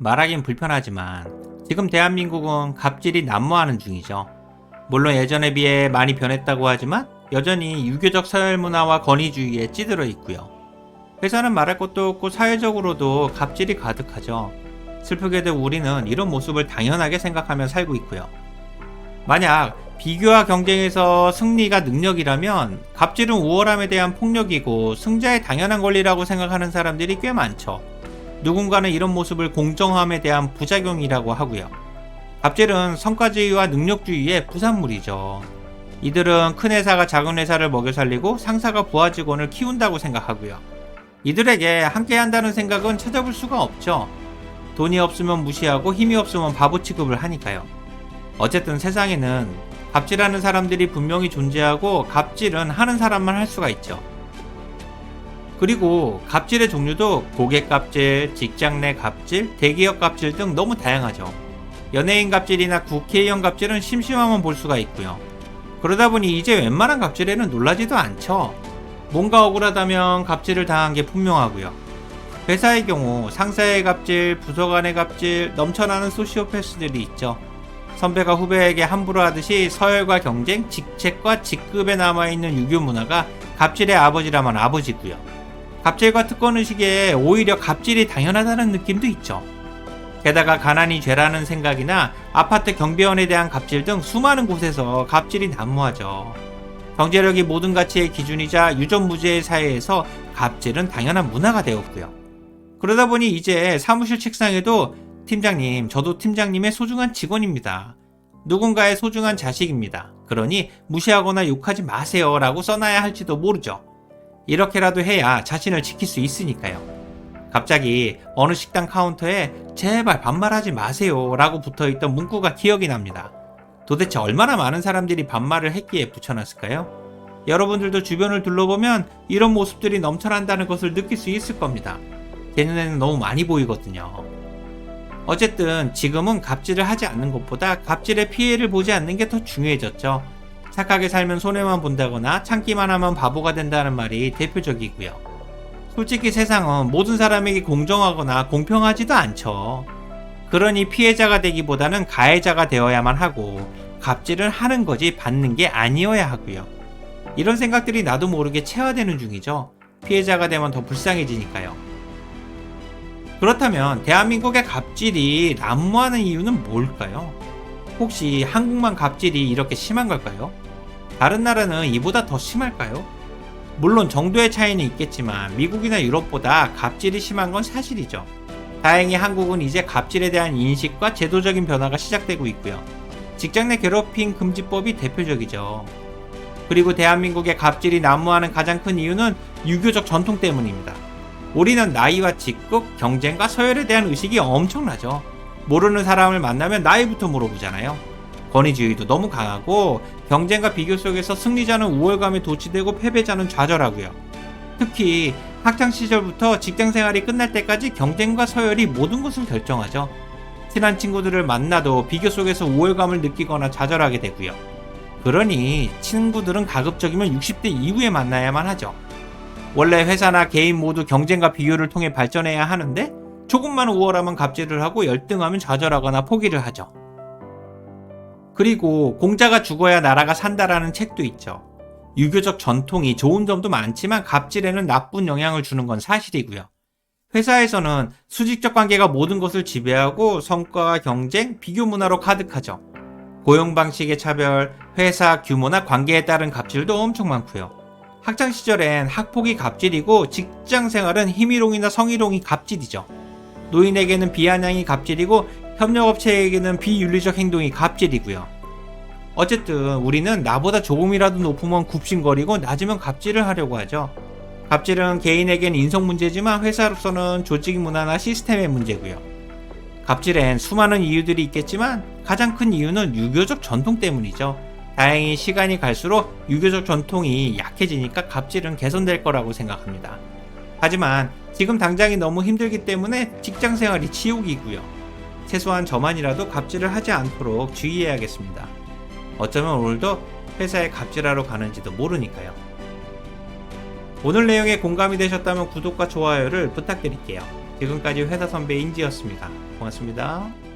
말하긴 불편하지만 지금 대한민국은 갑질이 난무하는 중이죠. 물론 예전에 비해 많이 변했다고 하지만 여전히 유교적 서열 문화와 권위주의에 찌들어 있고요. 회사는 말할 것도 없고 사회적으로도 갑질이 가득하죠. 슬프게도 우리는 이런 모습을 당연하게 생각하며 살고 있고요. 만약 비교와 경쟁에서 승리가 능력이라면 갑질은 우월함에 대한 폭력이고 승자의 당연한 권리라고 생각하는 사람들이 꽤 많죠. 누군가는 이런 모습을 공정함에 대한 부작용이라고 하고요. 갑질은 성과주의와 능력주의의 부산물이죠. 이들은 큰 회사가 작은 회사를 먹여 살리고 상사가 부하 직원을 키운다고 생각하고요. 이들에게 함께 한다는 생각은 찾아볼 수가 없죠. 돈이 없으면 무시하고 힘이 없으면 바보 취급을 하니까요. 어쨌든 세상에는 갑질하는 사람들이 분명히 존재하고 갑질은 하는 사람만 할 수가 있죠. 그리고 갑질의 종류도 고객 갑질, 직장 내 갑질, 대기업 갑질 등 너무 다양하죠. 연예인 갑질이나 국회의원 갑질은 심심하면 볼 수가 있고요. 그러다 보니 이제 웬만한 갑질에는 놀라지도 않죠. 뭔가 억울하다면 갑질을 당한 게 분명하고요. 회사의 경우 상사의 갑질, 부서 간의 갑질, 넘쳐나는 소시오패스들이 있죠. 선배가 후배에게 함부로 하듯이 서열과 경쟁, 직책과 직급에 남아있는 유교 문화가 갑질의 아버지라면 아버지고요. 갑질과 특권의식에 오히려 갑질이 당연하다는 느낌도 있죠. 게다가 가난이 죄라는 생각이나 아파트 경비원에 대한 갑질 등 수많은 곳에서 갑질이 난무하죠. 경제력이 모든 가치의 기준이자 유전무죄의 사회에서 갑질은 당연한 문화가 되었고요. 그러다 보니 이제 사무실 책상에도 팀장님, 저도 팀장님의 소중한 직원입니다. 누군가의 소중한 자식입니다. 그러니 무시하거나 욕하지 마세요 라고 써놔야 할지도 모르죠. 이렇게라도 해야 자신을 지킬 수 있으니까요. 갑자기 어느 식당 카운터에 제발 반말하지 마세요 라고 붙어있던 문구가 기억이 납니다. 도대체 얼마나 많은 사람들이 반말을 했기에 붙여놨을까요? 여러분들도 주변을 둘러보면 이런 모습들이 넘쳐난다는 것을 느낄 수 있을 겁니다. 제 눈에는 너무 많이 보이거든요. 어쨌든 지금은 갑질을 하지 않는 것보다 갑질의 피해를 보지 않는 게 더 중요해졌죠. 착하게 살면 손해만 본다거나 참기만 하면 바보가 된다는 말이 대표적이고요. 솔직히 세상은 모든 사람에게 공정하거나 공평하지도 않죠. 그러니 피해자가 되기보다는 가해자가 되어야만 하고 갑질은 하는 거지 받는 게 아니어야 하고요. 이런 생각들이 나도 모르게 체화되는 중이죠. 피해자가 되면 더 불쌍해지니까요. 그렇다면 대한민국의 갑질이 난무하는 이유는 뭘까요? 혹시 한국만 갑질이 이렇게 심한 걸까요? 다른 나라는 이보다 더 심할까요? 물론 정도의 차이는 있겠지만 미국이나 유럽보다 갑질이 심한 건 사실이죠. 다행히 한국은 이제 갑질에 대한 인식과 제도적인 변화가 시작되고 있고요. 직장 내 괴롭힘 금지법이 대표적이죠. 그리고 대한민국의 갑질이 난무하는 가장 큰 이유는 유교적 전통 때문입니다. 우리는 나이와 직급, 경쟁과 서열에 대한 의식이 엄청나죠. 모르는 사람을 만나면 나이부터 물어보잖아요. 권위주의도 너무 강하고 경쟁과 비교 속에서 승리자는 우월감에 도취되고 패배자는 좌절하고요. 특히 학창시절부터 직장생활이 끝날 때까지 경쟁과 서열이 모든 것을 결정하죠. 친한 친구들을 만나도 비교 속에서 우월감을 느끼거나 좌절하게 되고요. 그러니 친구들은 가급적이면 60대 이후에 만나야만 하죠. 원래 회사나 개인 모두 경쟁과 비교를 통해 발전해야 하는데 조금만 우월하면 갑질을 하고 열등하면 좌절하거나 포기를 하죠. 그리고 공자가 죽어야 나라가 산다라는 책도 있죠. 유교적 전통이 좋은 점도 많지만 갑질에는 나쁜 영향을 주는 건 사실이고요. 회사에서는 수직적 관계가 모든 것을 지배하고 성과와 경쟁, 비교 문화로 가득하죠. 고용 방식의 차별, 회사 규모나 관계에 따른 갑질도 엄청 많고요. 학창시절엔 학폭이 갑질이고 직장생활은 힘이롱이나 성희롱이 갑질이죠. 노인에게는 비아냥이 갑질이고 협력업체에게는 비윤리적 행동이 갑질이고요. 어쨌든 우리는 나보다 조금이라도 높으면 굽신거리고 낮으면 갑질을 하려고 하죠. 갑질은 개인에겐 인성 문제지만 회사로서는 조직 문화나 시스템의 문제고요. 갑질엔 수많은 이유들이 있겠지만 가장 큰 이유는 유교적 전통 때문이죠. 다행히 시간이 갈수록 유교적 전통이 약해지니까 갑질은 개선될 거라고 생각합니다. 하지만 지금 당장이 너무 힘들기 때문에 직장생활이 지옥이고요. 최소한 저만이라도 갑질을 하지 않도록 주의해야겠습니다. 어쩌면 오늘도 회사에 갑질하러 가는지도 모르니까요. 오늘 내용에 공감이 되셨다면 구독과 좋아요를 부탁드릴게요. 지금까지 회사 선배 인지였습니다. 고맙습니다.